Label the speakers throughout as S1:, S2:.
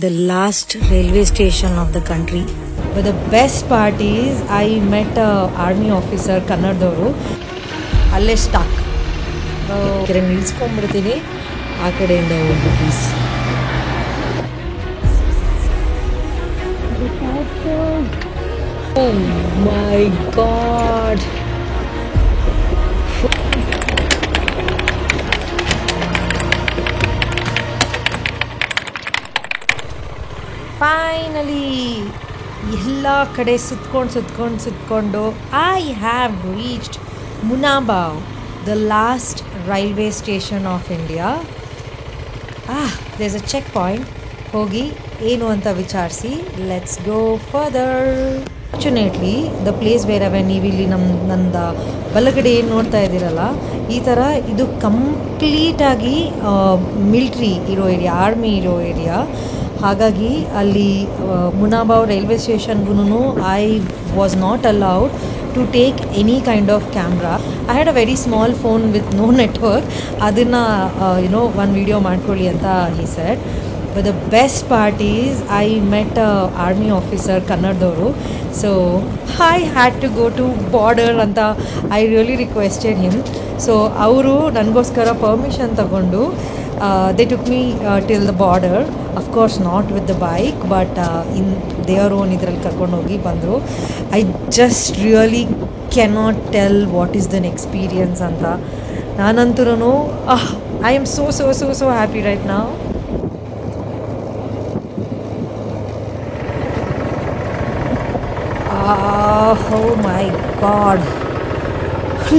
S1: The last railway station of the country.
S2: But the best part is I met a army officer ಕನ್ನಡದವರು ಅಲ್ಲೇ stock ನಿಲ್ಸ್ಕೊಂಡ್ಬಿಡ್ತೀನಿ ಆ ಕಡೆಯಿಂದ ಹೋಗಿ please. Oh my god. Finally ಎಲ್ಲ ಕಡೆ ಸುತ್ಕೊಂಡು I have reached Munabao, the last railway station of India. There's a check point. ಹೋಗಿ ಏನು ಅಂತ ವಿಚಾರಿಸಿ let's go further. Fortunately the place where ಅವೆ ನೀವಿಲ್ಲಿ ನಂದು ಬಲಗಡೆ ಏನು ನೋಡ್ತಾ ಇದ್ದೀರಲ್ಲ, ಈ ಥರ ಇದು ಕಂಪ್ಲೀಟಾಗಿ ಮಿಲ್ಟ್ರಿ ಇರೋ ಏರಿಯಾ, ಆರ್ಮಿ ಇರೋ ಏರಿಯಾ. ಹಾಗಾಗಿ ಅಲ್ಲಿ ಮುನಾಬಾವ್ ರೈಲ್ವೆ ಸ್ಟೇಷನ್ಗೂ I was not allowed to take any kind of camera. I had a very small phone with no network. ಅದನ್ನು ಒಂದು ವಿಡಿಯೋ ಮಾಡ್ಕೊಳ್ಳಿ ಅಂತ he said. But the best part is I met a army officer ಕನ್ನಡದವರು. So I had to go to border ಅಂತ I really requested him. So ಅವರು ನನಗೋಸ್ಕರ permission ತಗೊಂಡು they took me till the border. Of course not with the bike, but in their own idರಲ್ಲಿ ಕರ್ಕೊಂಡು ಹೋಗಿ ಬಂದರು. I just really cannot tell what is the experience ಅಂತ. ನಾನಂತೂ I am so happy right now. Oh my god,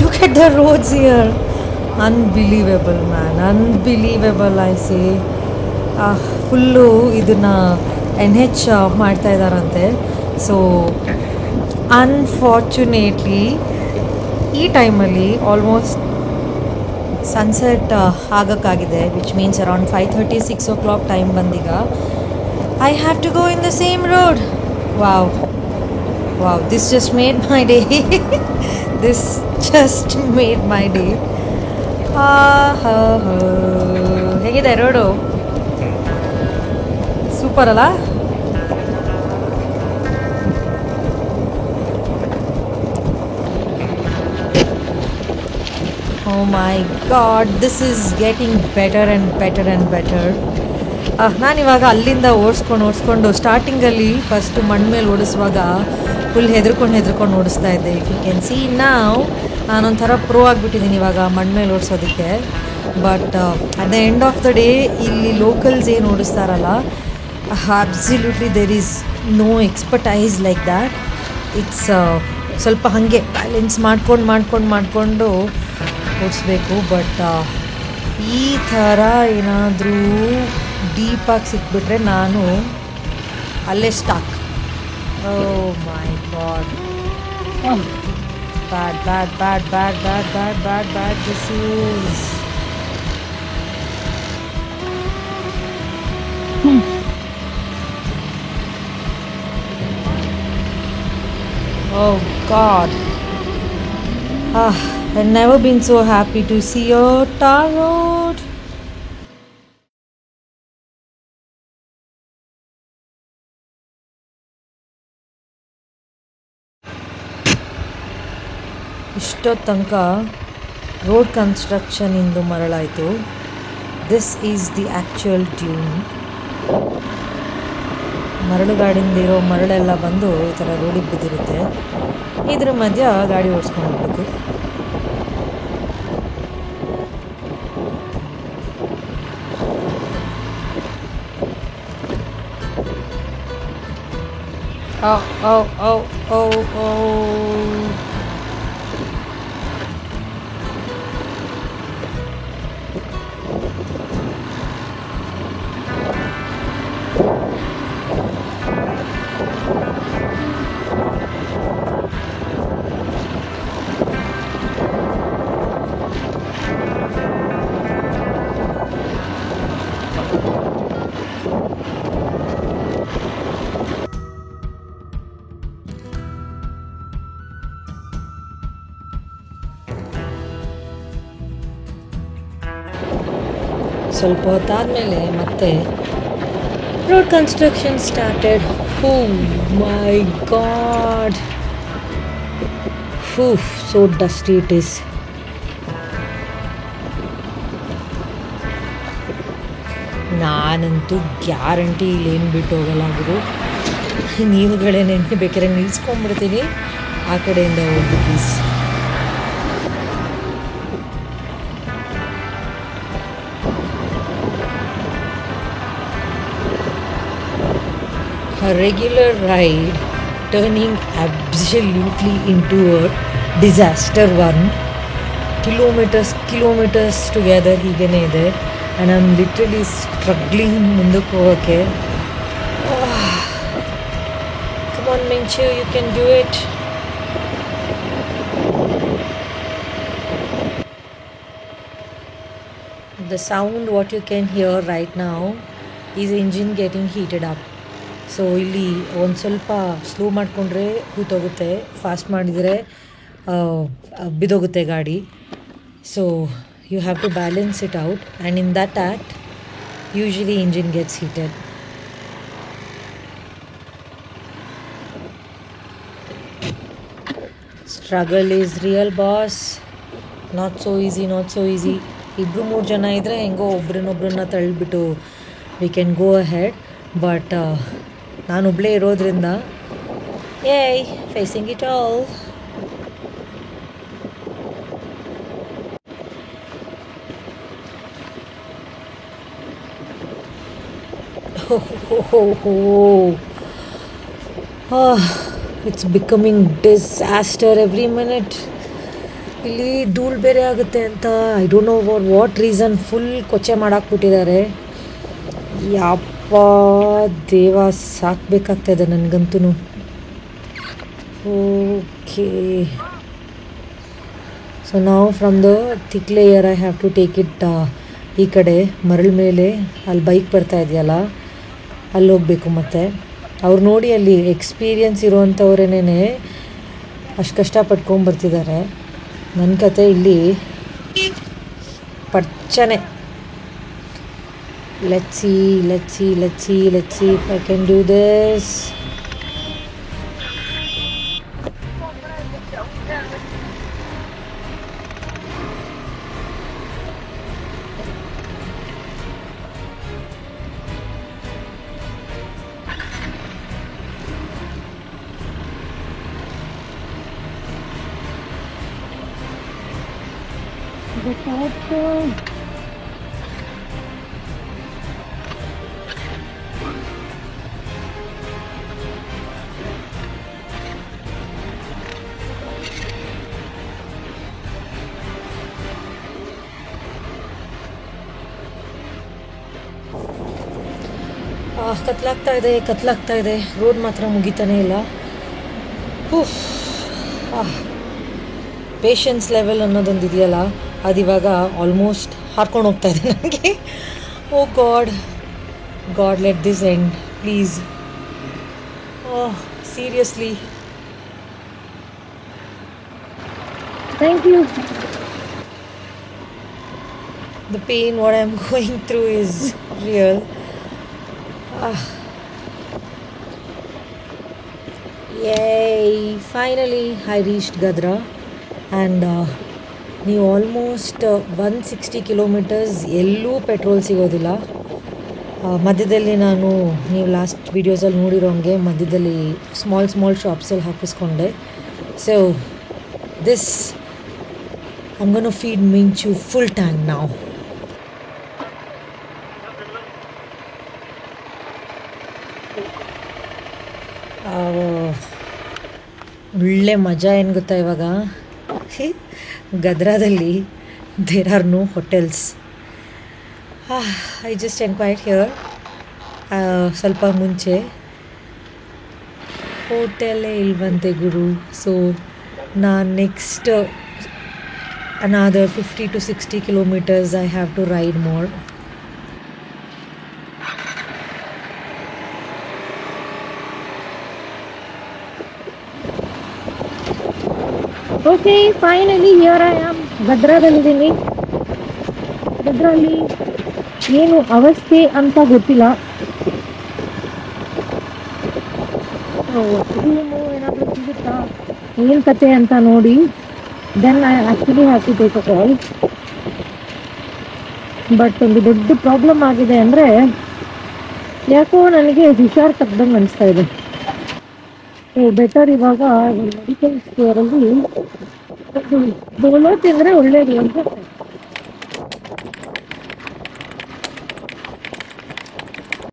S2: look at the roads here. Unbelievable man, unbelievable I say. Full ಇದನ್ನು NH ಮಾಡ್ತಾ ಇದ್ದಾರಂತೆ. So unfortunately ಈ ಟೈಮಲ್ಲಿ almost sunset ಆಗೋಕ್ಕಾಗಿದೆ, which means around 5:30 6 o'clock time ಬಂದೀಗ. I have to go in the same road. Wow, this just made my day. This just made my day. ಹೇಗಿದೆ road? Super ಅಲ್ಲ? Oh my god, this is getting better and better. ನಾನಿವಾಗ ಅಲ್ಲಿಂದ ಓಡಿಸ್ಕೊಂಡು ಸ್ಟಾರ್ಟಿಂಗಲ್ಲಿ first ಮಣ್ಣು ಮೇಲೆ ಓಡಿಸುವಾಗ full ಹೆದರ್ಕೊಂಡು ಓಡಿಸ್ತಾ ಇದ್ದೆ. ಇಫ್ ಯು ಕ್ಯಾನ್ ಸಿ ನಾವು ನಾನೊಂಥರ ಪ್ರೋ ಆಗಿಬಿಟ್ಟಿದ್ದೀನಿ ಇವಾಗ ಮಣ್ಣು ಮೇಲೆ ಓಡಿಸೋದಕ್ಕೆ. But at the end of the day ಇಲ್ಲಿ ಲೋಕಲ್ಸ್ ಏನು ಓಡಿಸ್ತಾರಲ್ಲ, absolutely there is no expertise like that. It's ಸ್ವಲ್ಪ ಹಾಗೆ ಬ್ಯಾಲೆನ್ಸ್ ಮಾಡ್ಕೊಂಡು ಓಡಿಸ್ಬೇಕು. ಬಟ್ ಈ ಥರ ಏನಾದರೂ ಡೀಪಾಗಿ ಸಿಕ್ಬಿಟ್ರೆ ನಾನು ಅಲ್ಲೇ stock. Oh my god. Bad this is. Oh god. I've never been so happy to see a tar road. ಇಷ್ಟೊತ್ತು ತನಕ ರೋಡ್ ಕನ್ಸ್ಟ್ರಕ್ಷನಿಂದು ಮರಳಾಯಿತು. This is the actual tune. ಮರಳುಗಾಡಿಂದಿರೋ ಮರಳೆಲ್ಲ ಬಂದು ಈ ಥರ ರೋಡಿಗೆ ಬಿದ್ದಿರುತ್ತೆ. ಇದ್ರ ಮಧ್ಯ ಗಾಡಿ ಓಡಿಸ್ಕೊಂಡು ಹೋಗ್ಬೇಕು. ಸ್ವಲ್ಪ ಹೊತ್ತಾದಮೇಲೆ ಮತ್ತೆ
S1: Road construction started. Oh my god. Whew, so dusty it is. ನಾನಂತೂ ಗ್ಯಾರಂಟಿ ಇಲ್ಲೇನು ಬಿಟ್ಟು ಹೋಗಲ್ಲ ಗುರು. ನೀವುಗಳೇ ನೆನ್ನೆ ಬೇಕಾದ್ರೆ ನಿಲ್ಸ್ಕೊಂಡ್ಬಿಡ್ತೀನಿ, ಆ ಕಡೆಯಿಂದ ಹೋಗಿ please. A regular ride turning absolutely into a disaster one. Kilometers together ಹೀಗೇನೆ ಇದೆ. And I'm literally struggling ಮುಂದಕ್ಕೆ ಹೋಗೋಕ್ಕೆ. Come on Minchu, you can do it. The sound what you can hear right now is engine getting heated up. So ಇಲ್ಲಿ ಒಂದು ಸ್ವಲ್ಪ slow ಮಾಡಿಕೊಂಡ್ರೆ ಕೂತೋಗುತ್ತೆ, fast ಮಾಡಿದರೆ ಬಿದ್ದೋಗುತ್ತೆ ಗಾಡಿ. So you have to balance it out, and in that act usually engine gets heated. Struggle is real boss. Not so easy. ಇಬ್ಬರು ಮೂರು ಜನ ಇದ್ದರೆ ಹೆಂಗೋ ಒಬ್ರನ್ನೊಬ್ರನ್ನ ತಳ್ಳಿಬಿಟ್ಟು we can go ahead, but ನಾನೊಬ್ಬಳೇ ಇರೋದ್ರಿಂದ facing it all. It's becoming disaster every minute. ಇಲ್ಲಿ ಧೂಳು ಬೇರೆ ಆಗುತ್ತೆ ಅಂತ I don't know for what reason full ಕೊಚ್ಚೆ ಮಾಡಾಕ್ಬಿಟ್ಟಿದ್ದಾರೆ. ಯಪ್ಪ ದೇವ, ಸಾಕಬೇಕಾಗ್ತಾಯಿದೆ ನನಗಂತೂ. ಓಕೆ, ಸೊ ನಾವು from the thick layer I have to take it ಈ ಕಡೆ ಮರಳ ಮೇಲೆ. ಅಲ್ಲಿ ಬೈಕ್ ಬರ್ತಾ ಇದೆಯಲ್ಲ, ಅಲ್ಲಿ ಹೋಗಬೇಕು. ಮತ್ತು ಅವ್ರು ನೋಡಿ ಅಲ್ಲಿ ಎಕ್ಸ್ಪೀರಿಯನ್ಸ್ ಇರೋವಂಥವ್ರೇನೇ ಅಷ್ಟು ಕಷ್ಟಪಟ್ಕೊಂಬರ್ತಿದ್ದಾರೆ. ನನ್ನ ಕತೆ ಇಲ್ಲಿ ಪರ್ಚನೆ. let's see if I can do this. ಕತ್ಲಾಗ್ತಾ ಇದೆ. ರೋಡ್ ಮಾತ್ರ ಮುಗಿತಾನೇ ಇಲ್ಲ. ಪೇಷನ್ಸ್ ಲೆವೆಲ್ ಅನ್ನೋದೊಂದು ಇದೆಯಲ್ಲ, ಅದಿವಾಗ ಆಲ್ಮೋಸ್ಟ್ ಹಾರ್ಕೊಂಡು ಹೋಗ್ತಾ ಇದೆ ನನಗೆ. Oh God let this end please. Seriously, thank you. The pain what I'm going through is real. Yay, finally I reached Gadra, and ನೀವು ಆಲ್ಮೋಸ್ಟ್ 160 ಕಿಲೋಮೀಟರ್ಸ್ ಎಲ್ಲೂ ಪೆಟ್ರೋಲ್ ಸಿಗೋದಿಲ್ಲ. ಮಧ್ಯದಲ್ಲಿ ನೀವು ಲಾಸ್ಟ್ ವೀಡಿಯೋಸಲ್ಲಿ ನೋಡಿರೋ ಹಂಗೆ ಮಧ್ಯದಲ್ಲಿ ಸ್ಮಾಲ್ ಶಾಪ್ಸಲ್ಲಿ ಹಾಕಿಸ್ಕೊಂಡೆ. So this I'm going to feed Minchu full tank now. ಒಳ್ಳೆ ಮಜಾ ಏನು ಗೊತ್ತಾ ಇವಾಗ, ಗದ್ರಾದಲ್ಲಿ there are no hotels. I just enquired here ಸ್ವಲ್ಪ ಮುಂಚೆ. ಹೋಟೆಲ್ಲೇ ಇಲ್ವಂತೆ ಗುರು. ಸೊ ನಾನು next another 50 to 60 kilometers I have to ride more.
S2: Okay, finally here I am. ಗದ್ರಾದಲ್ಲಿದ್ದೀನಿ. ಗದ್ರಲ್ಲಿ ಏನು ಅವಸ್ಥೆ ಅಂತ ಗೊತ್ತಿಲ್ಲ.
S1: ರೂಮು ಏನಾದರೂ ಸಿಗುತ್ತಾ ಏನು ಕತೆ ಅಂತ ನೋಡಿ then I actually have to take a call. But ಒಂದು ದೊಡ್ಡ ಪ್ರಾಬ್ಲಮ್ ಆಗಿದೆ ಅಂದರೆ ಯಾಕೋ ನನಗೆ ಹುಷಾರು ತಗ್ದಂಗೆ ಅನಿಸ್ತಾ ಇದೆ. ಬೆಟರ್ ಇವಾಗ ಮೆಡಿಕಲ್ ಸ್ಟೋರಲ್ಲಿ ಡೋಲೋ ತಿಂದರೆ ಒಳ್ಳೇದು ಅಂತ